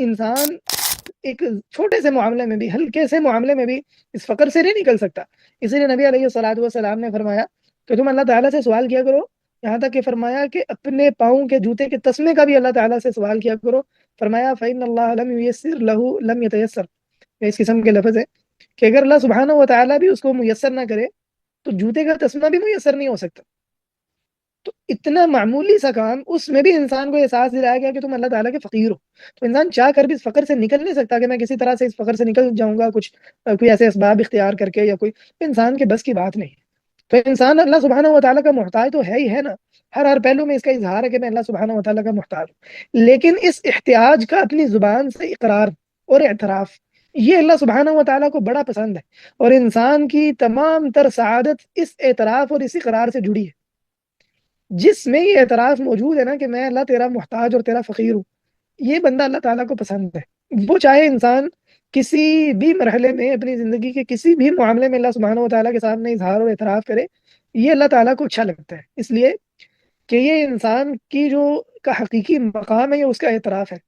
انسان ایک چھوٹے سے معاملے میں بھی، ہلکے سے معاملے میں بھی اس فقر سے نہیں نکل سکتا. اسی لیے نبی علیہ الصلوۃ والسلام نے فرمایا کہ تم اللہ تعالیٰ سے سوال کیا کرو، یہاں تک کہ فرمایا کہ اپنے پاؤں کے جوتے کے تسمے کا بھی اللہ تعالیٰ سے سوال کیا کرو. فرمایا فَإِنَّ اللَّهَ لَمْ يُيَسِّرْ لَهُ لَمْ يَتَيَسَّرْ. اس قسم کے لفظ ہے کہ اگر اللہ سبحانہ و تعالیٰ بھی اس کو میسر نہ کرے تو جوتے کا تسمہ بھی میسر نہیں ہو سکتا. تو اتنا معمولی سا کام، اس میں بھی انسان کو احساس دلایا گیا کہ تم اللہ تعالیٰ کے فقیر ہو. تو انسان چاہ کر بھی اس فقر سے نکل نہیں سکتا کہ میں کسی طرح سے اس فقر سے نکل جاؤں گا کچھ کوئی ایسے اسباب اختیار کر کے، یا کوئی انسان کے بس کی بات نہیں. تو انسان اللہ سبحانہ و تعالیٰ کا محتاج تو ہے ہی ہے نا. ہر پہلو میں اس کا اظہار ہے کہ میں اللہ سبحانہ و تعالیٰ کا محتاج ہوں، لیکن اس احتیاج کا اپنی زبان سے اقرار اور اعتراف، یہ اللہ سبحانہ و تعالیٰ کو بڑا پسند ہے. اور انسان کی تمام تر سعادت اس اعتراف اور اس اقرار سے جڑی ہے. جس میں یہ اعتراف موجود ہے نا کہ میں اللہ تیرا محتاج اور تیرا فقیر ہوں، یہ بندہ اللہ تعالیٰ کو پسند ہے. وہ چاہے انسان کسی بھی مرحلے میں اپنی زندگی کے کسی بھی معاملے میں اللہ سبحانہ و تعالیٰ کے سامنے اظہار اور اعتراف کرے، یہ اللہ تعالیٰ کو اچھا لگتا ہے. اس لیے کہ یہ انسان کی جو کا حقیقی مقام ہے، یہ اس کا اعتراف ہے.